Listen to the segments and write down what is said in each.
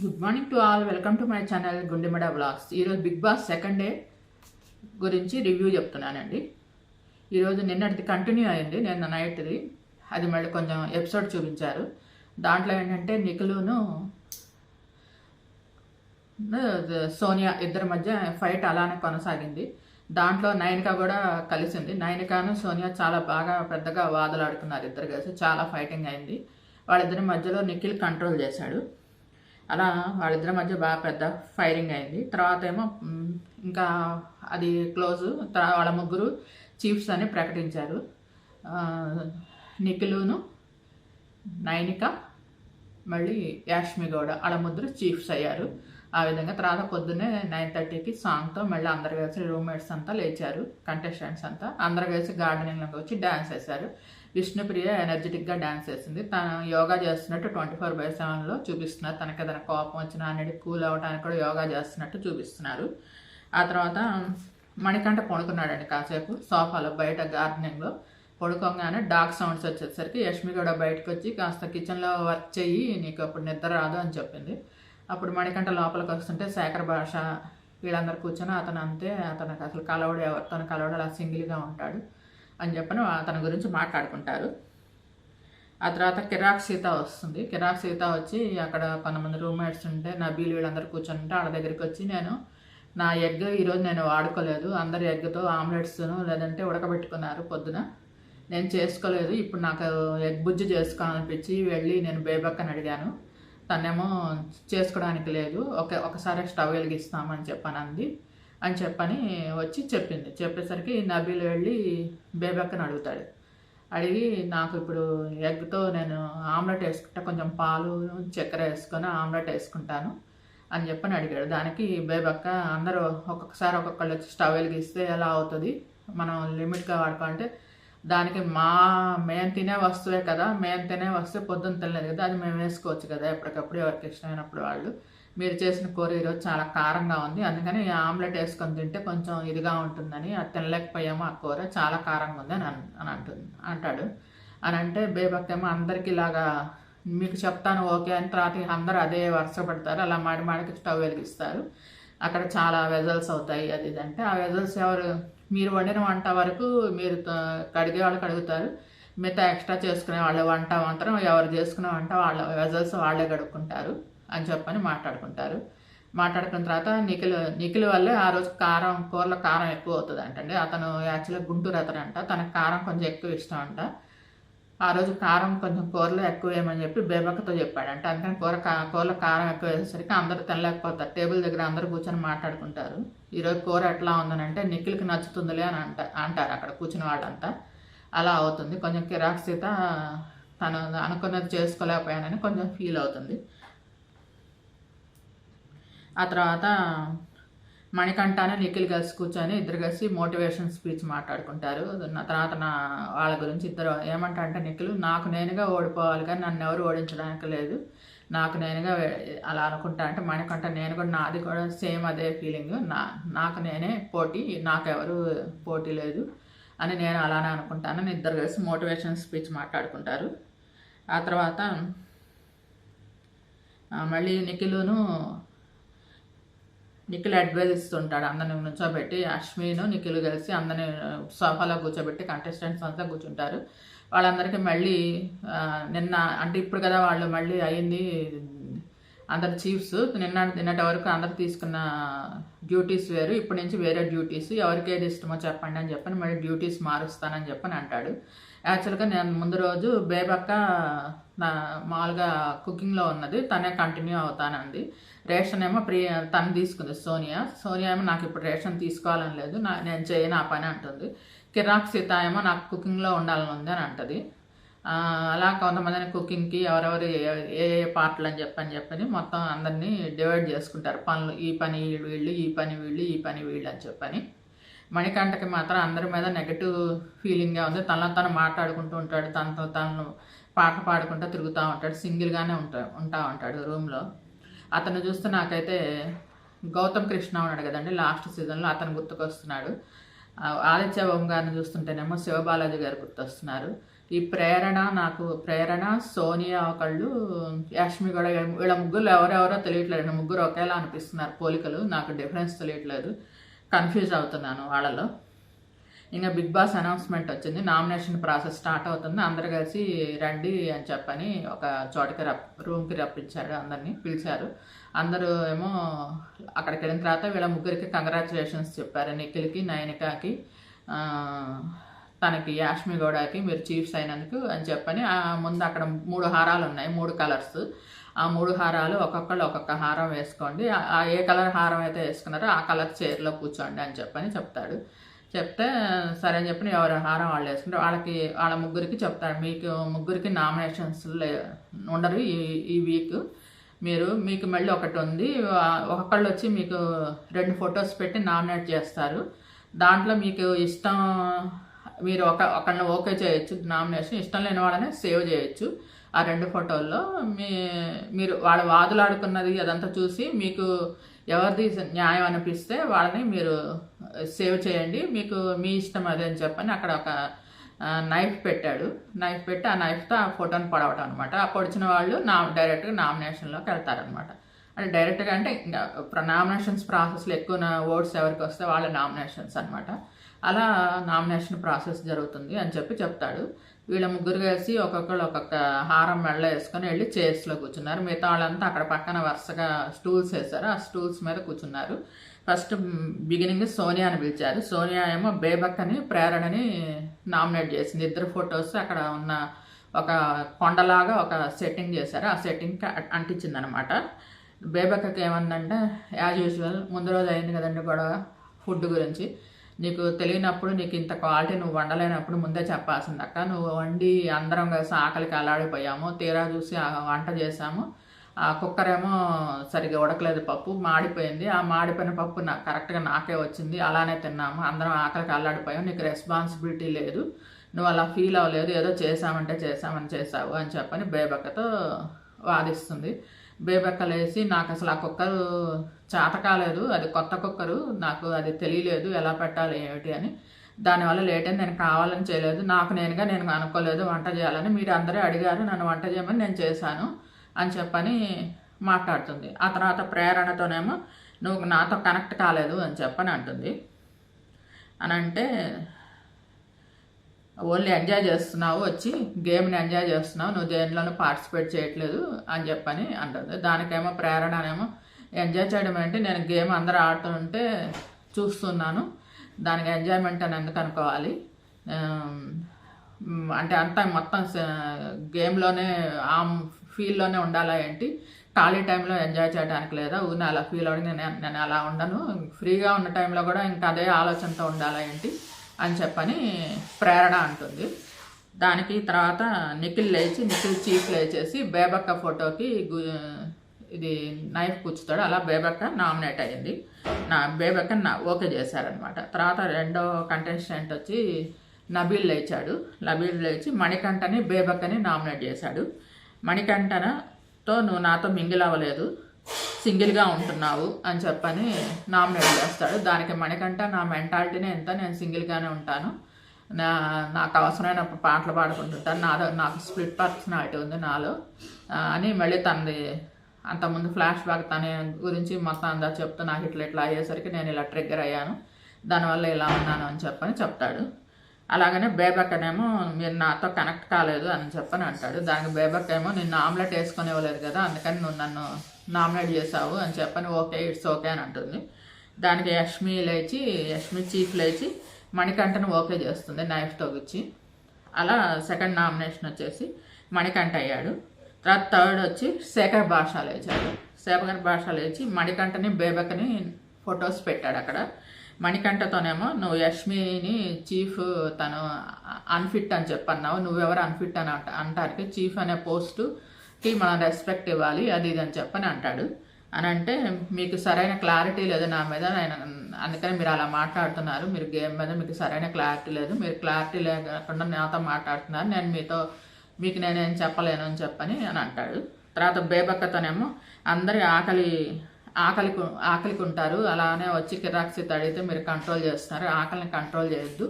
Good morning to all. Welcome to my channel గుండెమడ vlogs. ఈరోజు big boss second day గురించి review చెప్తున్నానండి. ఈరోజు నిన్నటిది continue అయింది, నిన్న నైట్ది. అది మళ్ళీ కొంచెం ఎపిసోడ్ చూపించారు. దాంట్లో ఏంటంటే నిఖిలును సోనియా ఇద్దరి మధ్య ఫైట్ అలానే కొనసాగింది. దాంట్లో నయనిక కూడా కలిసింది. నయనికాను సోనియా చాలా బాగా పెద్దగా వాదలాడుకున్నారు. ఇద్దరు కలిసి చాలా ఫైటింగ్ అయింది. వాళ్ళిద్దరి మధ్యలో నిఖిల్ కంట్రోల్ చేశాడు. అలా వాళ్ళిద్దరి మధ్య బాగా పెద్ద ఫైరింగ్ అయింది. తర్వాత ఏమో ఇంకా అది క్లోజు. వాళ్ళ ముగ్గురు చీఫ్స్ అని ప్రకటించారు. నిఖిలును, నైనిక, మళ్ళీ యాష్మి గౌడ వాళ్ళ ముగ్గురు చీఫ్స్ అయ్యారు. ఆ విధంగా తర్వాత పొద్దున్నే 9:30కి సాంగ్తో మళ్ళీ అందరు కలిసి రూమ్మేట్స్ అంతా లేచారు. కంటెస్టెంట్స్ అంతా అందరు కలిసి గార్డెనింగ్లోకి వచ్చి డ్యాన్స్ వేశారు. విష్ణుప్రియ ఎనర్జెటిక్గా డ్యాన్స్ వేసింది. తను యోగా చేస్తున్నట్టు 24/7లో చూపిస్తున్నారు. తనకి ఏదైనా కోపం వచ్చినా అనేది కూల్ అవ్వడానికి కూడా యోగా చేస్తున్నట్టు చూపిస్తున్నారు. ఆ తర్వాత మణికంఠ పడుకున్నాడండి కాసేపు సోఫాలో బయట గార్డెనింగ్లో. పడుకోగానే డాగ్ సౌండ్స్ వచ్చేసరికి యష్మి కూడా బయటకు వచ్చి కాస్త కిచెన్లో వర్క్ చెయ్యి, నీకు అప్పుడు నిద్ర రాదు అని చెప్పింది. అప్పుడు మణికంఠ లోపలికి వస్తుంటే శేఖర్ భాష వీళ్ళందరూ కూర్చొని అతను అంతే, అతనికి అసలు కలవడు, ఎవరితో కలవడు, అలా సింగిల్గా ఉంటాడు అని చెప్పని అతని గురించి మాట్లాడుకుంటారు. ఆ తర్వాత కిరాక్ సీత వస్తుంది. కిరాక్ సీత వచ్చి అక్కడ కొంతమంది రూమ్మేట్స్ ఉంటే నబీలు వీళ్ళందరూ కూర్చొని ఉంటే వాళ్ళ దగ్గరికి వచ్చి నా ఎగ్ ఈరోజు నేను వాడుకోలేదు, అందరి ఎగ్తో ఆమ్లెట్స్ను లేదంటే ఉడకబెట్టుకున్నారు పొద్దున, నేను చేసుకోలేదు, ఇప్పుడు నాకు ఎగ్ బుజ్జి చేసుకోవాలనిపించి వెళ్ళి నేను బేబక్కని అడిగాను, తనేమో చేసుకోవడానికి లేదు, ఒకసారి స్టవ్ వెలిగిస్తామని చెప్పానంది అని చెప్పని వచ్చి చెప్పింది. చెప్పేసరికి నబీల్ వెళ్ళి బేబక్కని అడుగుతాడు. అడిగి నాకు ఇప్పుడు ఎగ్తో నేను ఆమ్లెట్ వేసుకుంటా, కొంచెం పాలు చక్కెర వేసుకొని ఆమ్లెట్ వేసుకుంటాను అని చెప్పని అడిగాడు. దానికి బేబక్క అందరూ ఒక్కొక్కసారి ఒక్కొక్కళ్ళు వచ్చి స్టవ్ వెలిగిస్తే ఎలా అవుతుంది, మనం లిమిట్గా వాడుకోవాలంటే దానికి మేము తినే వస్తువే కదా, మేము తినే వస్తువు పొద్దున్న తినలేదు కదా, అది మేము వేసుకోవచ్చు కదా ఎప్పటికప్పుడు ఎవరికి ఇష్టమైనప్పుడు వాళ్ళు. మీరు చేసిన కూర ఈరోజు చాలా కారంగా ఉంది, అందుకని ఆమ్లెట్ వేసుకొని తింటే కొంచెం ఇదిగా ఉంటుందని అది తినలేకపోయాము, ఆ కూర చాలా కారంగా ఉంది అని అంటాడు. అని అంటే బేబక్కేమో అందరికి ఇలాగా మీకు చెప్తాను ఓకే అని తర్వాత అందరూ అదే వరుస పెడతారు. అలా మాడికి స్టవ్ వెలిగిస్తారు. అక్కడ చాలా వెజల్స్ అవుతాయి అది ఇది అంటే ఆ వెజల్స్ ఎవరు, మీరు వండిన వంట వరకు మీరు కడిగే వాళ్ళు కడుగుతారు, మిగతా ఎక్స్ట్రా చేసుకునే వాళ్ళు వంట మాత్రం ఎవరు చేసుకునే వంట వాళ్ళ వెజల్స్ వాళ్ళే కడుక్కుంటారు అని చెప్పని మాట్లాడుకుంటారు. మాట్లాడుకున్న తర్వాత నిఖిల్ వల్లే ఆ రోజు కూరలో కారం ఎక్కువ అవుతుంది అంటండి. అతను యాక్చువల్గా గుంటూరు అతను అంట, తనకు కారం కొంచెం ఎక్కువ ఇష్టం అంట. ఆ రోజు కారం కొంచెం కూరలో ఎక్కువ వేయమని చెప్పి బేబక్కతో చెప్పాడంట. అందుకని కూరలో కారం ఎక్కువ వేసేసరికి అందరూ తినలేకపోతారు. టేబుల్ దగ్గర అందరూ కూర్చొని మాట్లాడుకుంటారు. ఈరోజు కూర ఎట్లా ఉందని అంటే నిఖిల్కి నచ్చుతుందిలే అని అంటారు అక్కడ కూర్చుని వాళ్ళంతా. అలా అవుతుంది. కొంచెం కిరాక్ సీత తను అనుకున్నది చేసుకోలేకపోయానని కొంచెం ఫీల్ అవుతుంది. ఆ తర్వాత మణికంఠానే నిఖిల్ కలిసి కూర్చొని ఇద్దరు కలిసి మోటివేషన్ స్పీచ్ మాట్లాడుకుంటారు. తర్వాత వాళ్ళ గురించి ఇద్దరు ఏమంటా అంటే నిఖిల్ నాకు నేనుగా ఓడిపోవాలి కానీ నన్ను ఎవరు ఓడించడానికి లేదు, నాకు నేనుగా అలా అనుకుంటా అంటే మణికంఠ నేను కూడా నాది కూడా సేమ్ అదే ఫీలింగ్, నాకు నేనే పోటీ, నాకెవరు పోటీ లేదు అని నేను అలానే అనుకుంటానని ఇద్దరు కలిసి మోటివేషన్ స్పీచ్ మాట్లాడుకుంటారు. ఆ తర్వాత మళ్ళీ నిఖిల్ అడ్వైజ్ ఇస్తుంటాడు. అందరిని నుంచోబెట్టి అశ్విను నిఖిల్ కలిసి అందరిని సోఫాలో కూర్చోబెట్టి కంటెస్టెంట్స్ అంతా కూర్చుంటారు. వాళ్ళందరికీ మళ్ళీ నిన్న అంటే ఇప్పుడు కదా వాళ్ళు మళ్ళీ అయింది అందరు చీఫ్స్, నిన్నటి వరకు అందరు తీసుకున్న డ్యూటీస్ వేరు, ఇప్పటి నుంచి వేరే డ్యూటీస్, ఎవరికి ఏది ఇష్టమో చెప్పండి అని చెప్పని మళ్ళీ డ్యూటీస్ మారుస్తానని చెప్పని అంటాడు. యాక్చువల్గా నేను ముందు రోజు బేబక్క మామూలుగా కుకింగ్లో ఉన్నది, తనే కంటిన్యూ అవుతానంది. రేషన్ ఏమో తను తీసుకుంది సోనియా ఏమో నాకు ఇప్పుడు రేషన్ తీసుకోవాలని లేదు, నేను చేయను ఆ పని అంటుంది. కిరాక్ సీత ఏమో నాకు కుకింగ్లో ఉండాలని ఉంది అని అంటుంది. అలా కొంతమందిని కుకింగ్కి ఎవరెవరు ఏ పార్ట్లు అని చెప్పని మొత్తం అందరినీ డివైడ్ చేసుకుంటారు పనులు, ఈ పని వీళ్ళు, ఈ పని వీళ్ళు, ఈ పని వీళ్ళు అని చెప్పని. మణికంఠకి మాత్రం అందరి మీద నెగటివ్ ఫీలింగ్గా ఉంది. తనలో తను మాట్లాడుకుంటూ ఉంటాడు, తను పాట పాడుకుంటూ తిరుగుతూ ఉంటాడు, సింగిల్గానే ఉంటా ఉంటాడు రూమ్లో. అతను చూస్తే నాకైతే గౌతమ్ కృష్ణ ఉన్నాడు కదండి లాస్ట్ సీజన్లో, అతను గుర్తుకొస్తున్నాడు. ఆదిత్య ఓం గారిని చూస్తుంటేనేమో శివబాలాజీ గారు గుర్తొస్తున్నారు. ఈ ప్రేరణ సోనియా ఒకళ్ళు, యాష్మి కూడా, వీళ్ళ ముగ్గురు ఎవరెవరో తెలియట్లేదు. ముగ్గురు ఒకేలా అనిపిస్తున్నారు పోలికలు. నాకు డిఫరెన్స్ తెలియట్లేదు, కన్ఫ్యూజ్ అవుతున్నాను వాళ్ళలో. ఇంకా బిగ్ బాస్ అనౌన్స్మెంట్ వచ్చింది, నామినేషన్ ప్రాసెస్ స్టార్ట్ అవుతుంది, అందరు కలిసి రండి అని చెప్పని ఒక చోటకి రూమ్కి రప్పించారు, అందరినీ పిలిచారు. అందరూ ఏమో అక్కడికి వెళ్ళిన తర్వాత వీళ్ళ ముగ్గురికి కంగ్రాచులేషన్స్ చెప్పారు. నిఖిల్కి, నయనికాకి, తనకి యాష్మి గౌడకి మీరు చీఫ్స్ అయినందుకు అని చెప్పని. ముందు అక్కడ 3 హారాలు ఉన్నాయి, 3 కలర్స్. ఆ 3 హారాలు ఒక్కొక్కళ్ళు ఒక్కొక్క హారం వేసుకోండి, ఏ కలర్ హారం అయితే వేసుకున్నారో ఆ కలర్ చైర్లో కూర్చోండి అని చెప్పని చెప్తాడు. చెప్తే సరే అని చెప్పి ఎవరి హారం వాళ్ళు వేసుకుంటారు. వాళ్ళ ముగ్గురికి చెప్తాడు, ముగ్గురికి నామినేషన్స్ ఉండరు ఈ వీక్. మీకు మళ్ళీ ఒకటి ఉంది, ఒక్కొక్కళ్ళు వచ్చి మీకు 2 ఫొటోస్ పెట్టి నామినేట్ చేస్తారు. దాంట్లో మీకు ఇష్టం, మీరు ఒకళ్ళని ఓకే చేయొచ్చు నామినేషన్, ఇష్టం లేని వాళ్ళని సేవ్ చేయొచ్చు. ఆ 2 ఫోటోల్లో మీరు వాళ్ళ వాదులాడుకున్నది అదంతా చూసి మీకు ఎవరిది న్యాయం అనిపిస్తే వాళ్ళని మీరు సేవ్ చేయండి, మీకు మీ ఇష్టం అదే అని చెప్పని అక్కడ ఒక నైఫ్ పెట్టాడు. నైఫ్ పెట్టి ఆ నైఫ్తో ఆ ఫోటోని పడవటం అనమాట. ఆ పొడిచిన వాళ్ళు డైరెక్ట్గా నామినేషన్లోకి వెళ్తారనమాట. అంటే డైరెక్ట్గా అంటే ఇంకా నామినేషన్స్ ప్రాసెస్లో ఎక్కువ ఓట్స్ ఎవరికి వస్తే వాళ్ళ నామినేషన్స్ అనమాట. అలా నామినేషన్ ప్రాసెస్ జరుగుతుంది అని చెప్తాడు. వీళ్ళ ముగ్గురు కలిసి ఒక్కొక్కళ్ళు ఒక్కొక్క హారం మెడలో వేసుకొని వెళ్ళి చైర్స్లో కూర్చున్నారు. మిగతా వాళ్ళంతా అక్కడ పక్కన వరుసగా స్టూల్స్ వేశారు, ఆ స్టూల్స్ మీద కూర్చున్నారు. ఫస్ట్ బిగినింగ్ సోనియాని పిలిచారు. సోనియా ఏమో బేబక్కని, ప్రేరణని నామినేట్ చేసింది. 2 ఫొటోస్ అక్కడ ఉన్న ఒక కొండలాగా ఒక సెట్టింగ్ చేశారు, ఆ సెట్టింగ్కి అంటించింది అనమాట. బేబక్కకి ఏమందంటే, యాజ్ యూజువల్ ముందు రోజు అయింది కదండి గొడవ ఫుడ్ గురించి, నీకు తెలియనప్పుడు, నీకు ఇంత క్వాలిటీ నువ్వు వండలేనప్పుడు ముందే చెప్పాల్సింది అక్క. నువ్వు వండి అందరం కలిసి ఆకలికి అల్లాడిపోయాము, తీరా చూసి వంట చేసాము, ఆ కుక్కర్ ఏమో సరిగ్గా ఉడకలేదు, పప్పు మాడిపోయింది, ఆ మాడిపోయిన పప్పు కరెక్ట్గా నాకే వచ్చింది, అలానే తిన్నాము, అందరం ఆకలికి అల్లాడిపోయాము, నీకు రెస్పాన్సిబిలిటీ లేదు, నువ్వు అలా ఫీల్ అవ్వలేదు, ఏదో చేసామంటే చేసావు అని చెప్పని బేబక్కతో వాదిస్తుంది. బేబక్క లేచి, నాకు అసలు ఆ కుక్కరు చేత కాలేదు, అది కొత్త కుక్కరు, నాకు అది తెలియలేదు ఎలా పెట్టాలి ఏమిటి అని, దానివల్ల లేట్ అని నేను కావాలని చేయలేదు, నేను అనుకోలేదు వంట చేయాలని, మీరు అందరూ అడిగారు నన్ను వంట చేయమని నేను చేశాను అని చెప్పని మాట్లాడుతుంది. ఆ తర్వాత ప్రేరణతోనేమో నువ్వు నాతో కనెక్ట్ కాలేదు అని చెప్పని అంటుంది. అని అంటే ఓన్లీ ఎంజాయ్ చేస్తున్నావు, వచ్చి గేమ్ని ఎంజాయ్ చేస్తున్నావు, నువ్వు దేనిలోనూ పార్టిసిపేట్ చేయట్లేదు అని చెప్పని అంటుంది. దానికేమో ప్రేరణనేమో ఎంజాయ్ చేయడం ఏంటి, నేను గేమ్ అందరూ ఆడుతుంటే చూస్తున్నాను, దానికి ఎంజాయ్మెంట్ అని ఎందుకు అనుకోవాలి, అంటే అంతా మొత్తం గేమ్లోనే ఆ ఫీల్లోనే ఉండాలా ఏంటి, ఖాళీ టైంలో ఎంజాయ్ చేయడానికి లేదా, ఊరిని అలా ఫీల్ అవ్వడం నేను అలా ఉండను, ఫ్రీగా ఉన్న టైంలో కూడా ఇంకా అదే ఆలోచనతో ఉండాలా ఏంటి అని చెప్పని ప్రేరణ అంటుంది. దానికి తర్వాత నిఖిల్ చీఫ్ లేచేసి బేబక్క ఫోటోకి ఇది నైఫ్ కూర్చుతాడు. అలా బేబక్క నామినేట్ అయ్యింది. బేబక్క ఓకే చేశారనమాట. తర్వాత 2వ కంటెస్టెంట్ వచ్చి నబీల్ లేచి మణికంఠని బేబక్కని నామినేట్ చేశాడు. మణికంఠనతో నువ్వు నాతో మింగిల్ అవ్వలేదు, సింగిల్గా ఉంటున్నావు అని చెప్పని నామినేట్ చేస్తాడు. దానికి మణికంఠ, నా మెంటాలిటీనే ఎంత, నేను సింగిల్గానే ఉంటాను, నాకు అవసరమైనప్పుడు పాటలు పాడుకుంటుంటాను, నాకు స్ప్లిట్ పర్సనాలిటీ ఉంది నాలో అని మళ్ళీ తనది అంతకుముందు ఫ్లాష్ బ్యాక్ తన గురించి మొత్తం అందా చెప్తూ, నాకు ఇట్లా అయ్యేసరికి నేను ఇలా ట్రిగ్గర్ అయ్యాను, దానివల్ల ఇలా ఉన్నాను అని చెప్పని చెప్తాడు. అలాగనే బేబక్కనేమో మీరు నాతో కనెక్ట్ కాలేదు అని చెప్పని అంటాడు. దానికి బేబక్క ఏమో నిన్ను ఆమ్లెట్ వేసుకొని ఇవ్వలేదు కదా, అందుకని నువ్వు నన్ను నామినేట్ చేసావు అని చెప్పని ఓకే ఇట్స్ ఓకే అని అంటుంది. దానికి యష్మి చీఫ్ లేచి మణికంఠను ఓకే చేస్తుంది నైఫ్తో గుచ్చి. అలా సెకండ్ నామినేషన్ వచ్చేసి మణికంఠ అయ్యాడు. తర్వాత థర్డ్ వచ్చి శేఖర్ భాష లేచి మణికంఠని బేబక్కని ఫొటోస్ పెట్టాడు అక్కడ. మణికంఠతోనేమో నువ్వు యష్మిని చీఫ్ తను అన్ఫిట్ అని చెప్పన్నావు, నువ్వెవరు అన్ఫిట్ అని అంటానికి, చీఫ్ అనే పోస్టుకి మనం రెస్పెక్ట్ ఇవ్వాలి అది ఇది అని చెప్పని అంటాడు. అని అంటే మీకు సరైన క్లారిటీ లేదు నా మీద, అందుకని మీరు అలా మాట్లాడుతున్నారు, మీరు గేమ్ మీద మీకు సరైన క్లారిటీ లేదు, మీరు క్లారిటీ లేకుండా నాతో మాట్లాడుతున్నారు, మీకు నేనేం చెప్పలేను అని చెప్పని అని అంటాడు. తర్వాత బేబక్కతోనేమో అందరి ఆకలికి ఉంటారు, అలానే వచ్చి కిరాక్సి తడితే మీరు కంట్రోల్ చేస్తున్నారు, ఆకలిని కంట్రోల్ చేయొద్దు,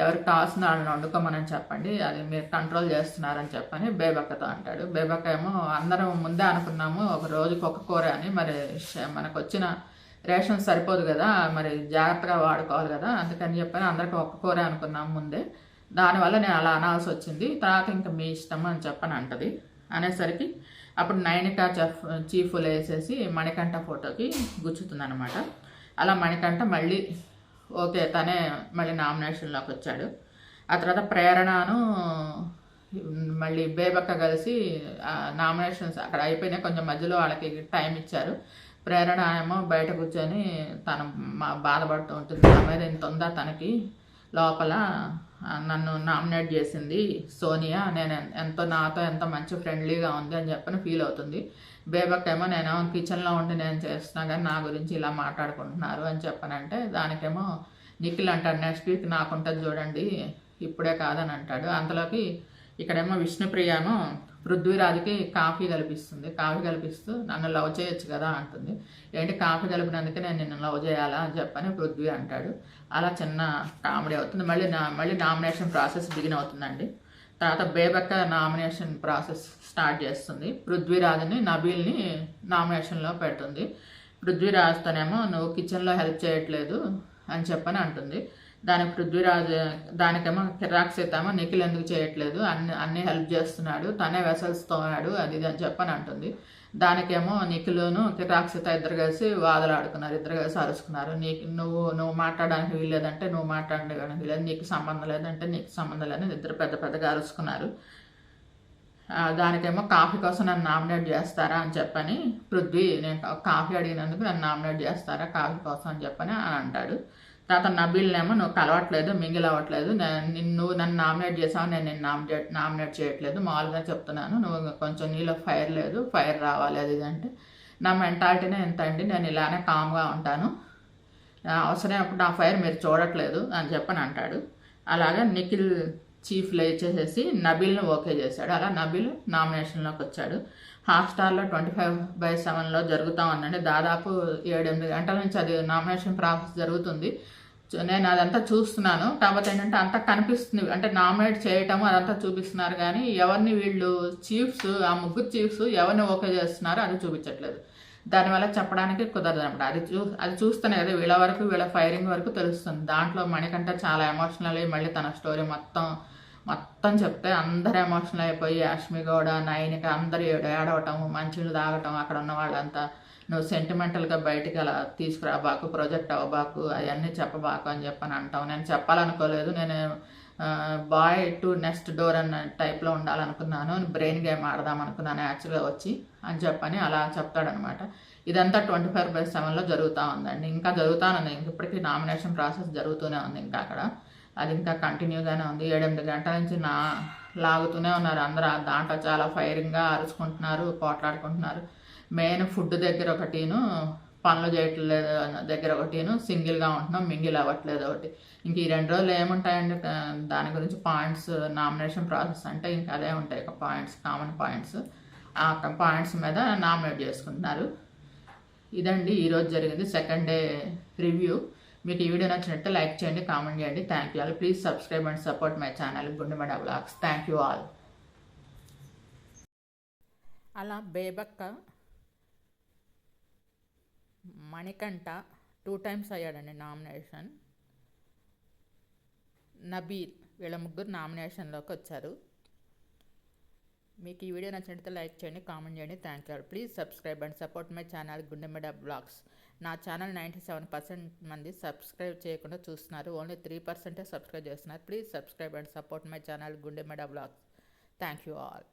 ఎవరు టాస్ వాళ్ళని వండుకోమని చెప్పండి, అది మీరు కంట్రోల్ చేస్తున్నారని చెప్పని బేబక్కతో అంటాడు. బేబక్క ఏమో అందరం ముందే అనుకున్నాము ఒక రోజుకి ఒక కూర అని, మరి మనకు వచ్చిన రేషన్ సరిపోదు కదా, మరి జాగ్రత్తగా వాడుకోవాలి కదా, అందుకని చెప్పని అందరికి ఒక్క కూర అనుకున్నాం ముందే, దానివల్ల నేను అలా అనాల్సి వచ్చింది, తర్వాత ఇంకా మీ ఇష్టం అని చెప్పని అంటది. అనేసరికి అప్పుడు నైనిక చీఫ్ వేసేసి మణికంఠ ఫోటోకి గుచ్చుతుంది అనమాట. అలా మణికంఠ మళ్ళీ ఓకే తనే మళ్ళీ నామినేషన్లోకి వచ్చాడు. ఆ తర్వాత ప్రేరణను మళ్ళీ బేబక్క కలిసి నామినేషన్స్ అక్కడ అయిపోయినాయి, కొంచెం మధ్యలో వాళ్ళకి టైం ఇచ్చారు. ప్రేరణ ఏమో బయట కూర్చొని తను బాధపడుతూ ఉంటుంది, నా మీద ఇంత ఉందా తనకి, లోపల నన్ను నామినేట్ చేసింది సోనియా, నేను నాతో ఎంతో మంచి ఫ్రెండ్లీగా ఉంది అని చెప్పని ఫీల్ అవుతుంది. బేబక్ ఏమో నేను కిచెన్లో ఉండి నేను చేస్తున్నా కానీ నా గురించి ఇలా మాట్లాడుకుంటున్నారు అని చెప్పనంటే, దానికేమో నిఖిల్ అంటాడు నెక్స్ట్ వీక్ నాకుంటుంది చూడండి ఇప్పుడే కాదని అంటాడు. అంతలోకి ఇక్కడేమో విష్ణుప్రియను పృథ్వీరాజ్కి కాఫీ కల్పిస్తూ నన్ను లవ్ చేయొచ్చు కదా అంటుంది. ఏంటి కాఫీ కలిపినందుకే నేను నిన్ను లవ్ చేయాలా అని చెప్పని పృథ్వీ అంటాడు. అలా చిన్న కామెడీ అవుతుంది. మళ్ళీ నామినేషన్ ప్రాసెస్ బిగిన్ అవుతుందండి. తర్వాత బేబక్క నామినేషన్ ప్రాసెస్ స్టార్ట్ చేస్తుంది. పృథ్వీరాజ్ని నబీల్ని నామినేషన్లో పెడుతుంది. పృథ్వీరాజ్తోనేమో నువ్వు కిచెన్లో హెల్ప్ చేయట్లేదు అని చెప్పని అంటుంది. దానికేమో కిరాక్ సీతేమో నిఖిల్ ఎందుకు చేయట్లేదు, అన్ని హెల్ప్ చేస్తున్నాడు, తనే వెసల్స్ తోమాడు అది ఇది అని చెప్పని అంటుంది. దానికేమో నిఖిల్ను కిరాక్ సీత ఇద్దరు కలిసి వాదలాడుకున్నారు, ఇద్దరు కలిసి అరుచుకున్నారు. నువ్వు మాట్లాడడానికి వీల్లేదంటే నువ్వు మాట్లాడడానికి వీల్లేదు, నీకు సంబంధం లేదంటే నీకు సంబంధం లేదని ఇద్దరు పెద్దగా అరుచుకున్నారు. దానికేమో కాఫీ కోసం నన్ను నామినేట్ చేస్తారా అని చెప్పని పృథ్వీ, నేను కాఫీ అడిగినందుకు నన్ను నామినేట్ చేస్తారా కాఫీ కోసం అని చెప్పని అని అంటాడు. తర్వాత నబీల్నేమో నువ్వు కలవట్లేదు, మింగిల్ అవ్వట్లేదు, నువ్వు నన్ను నామినేట్ చేసావు, నేను నామినేట్ చేయట్లేదు, మామూలుగా చెప్తున్నాను, నువ్వు కొంచెం నీలో ఫైర్ రావాలి అది ఇది అంటే, నా మెంటాలిటీనే ఎంత అండి, నేను ఇలానే కామ్గా ఉంటాను, అవసరమైనప్పుడు నా ఫైర్ మీరు చూడట్లేదు అని చెప్పని అంటాడు. అలాగే నిఖిల్ చీఫ్ లేచేసేసి నబీల్ను ఓకే చేశాడు. అలా నబీల్ నామినేషన్లోకి వచ్చాడు. హాట్స్టార్లో 25/7లో జరుగుతూ ఉందండి. దాదాపు 7-8 గంటల నుంచి అది నామినేషన్ ప్రాసెస్ జరుగుతుంది. నేను అదంతా చూస్తున్నాను. కాకపోతే ఏంటంటే అంతా కనిపిస్తుంది, అంటే నామినేట్ చేయటము అదంతా చూపిస్తున్నారు కానీ ఎవరిని వీళ్ళు చీఫ్స్, ఆ ముగ్గురు చీఫ్స్ ఎవరిని ఓకే చేస్తున్నారో అది చూపించట్లేదు. దానివల్ల చెప్పడానికి కుదరదు అనమాట. అది చూస్తేనే కదా వీళ్ళ వరకు, వీళ్ళ ఫైరింగ్ వరకు తెలుస్తుంది. దాంట్లో మణికంఠ చాలా ఎమోషనల్ అయ్యి మళ్ళీ తన స్టోరీ మొత్తం చెప్తే అందరు ఎమోషనల్ అయిపోయి యాష్మి గౌడ, నైనిక అందరు ఏడవటము, మంచినీళ్ళు తాగటం, అక్కడ ఉన్న వాళ్ళంతా నువ్వు సెంటిమెంటల్గా బయటికి అలా తీసుకురాబాకు, ప్రొజెక్ట్ అవ్వబాకు, అవన్నీ చెప్పబాకు అని చెప్పని అంటావు. నేను చెప్పాలనుకోలేదు, నేను బాయ్ టు నెక్స్ట్ డోర్ అన్న టైప్లో ఉండాలనుకున్నాను, బ్రెయిన్ గేమ్ ఆడదాం అనుకున్నాను యాక్చువల్గా వచ్చి అని చెప్పని అలా చెప్తాడనమాట. ఇదంతా 24/7లో జరుగుతూ ఉందండి. ఇంకా జరుగుతానుంది, ఇప్పటికీ నామినేషన్ ప్రాసెస్ జరుగుతూనే ఉంది. ఇంకా అక్కడ అది ఇంకా కంటిన్యూగానే ఉంది. 7-8 గంటల నుంచి లాగుతూనే ఉన్నారు అందరూ. దాంట్లో చాలా ఫైరింగ్గా అరుచుకుంటున్నారు, పోట్లాడుకుంటున్నారు. మెయిన్ ఫుడ్ దగ్గర ఒకటిను, పనులు చేయట్లేదు దగ్గర ఒకటిను, సింగిల్గా ఉంటున్నాం, మింగిల్ అవ్వట్లేదు ఒకటి. ఇంక ఈ 2 రోజులు ఏముంటాయండి దాని గురించి పాయింట్స్, నామినేషన్ ప్రాసెస్ అంటే ఇంకా అదే ఉంటాయి పాయింట్స్, కామన్ పాయింట్స్. ఆ పాయింట్స్ మీద నామినేట్ చేసుకుంటున్నారు. ఇదండి ఈరోజు జరిగింది సెకండ్ డే రివ్యూ. మీకు ఈ వీడియో నచ్చినట్టు లైక్ చేయండి, కామెంట్ చేయండి. Thank you all. Please subscribe and support my channel Gundemada vlogs. Thank you all. అలా బేబక్క మణికంఠ 2 times అయ్యాడండి నామినేషన్. నబీల్ వీళ్ళ ముగ్గురు నామినేషన్లోకి వచ్చారు. మీకు ఈ వీడియో నచ్చినట్లయితే లైక్ చేయండి, కామెంట్ చేయండి. Thank you. Please subscribe and support my channel Gundemada vlogs. నా ఛానల్ 97% మంది సబ్స్క్రైబ్ చేయకుండా చూస్తున్నారు, ఓన్లీ 3% సబ్స్క్రైబ్ చేస్తున్నారు. Please subscribe and support my channel Gundemada vlogs. Thank you all.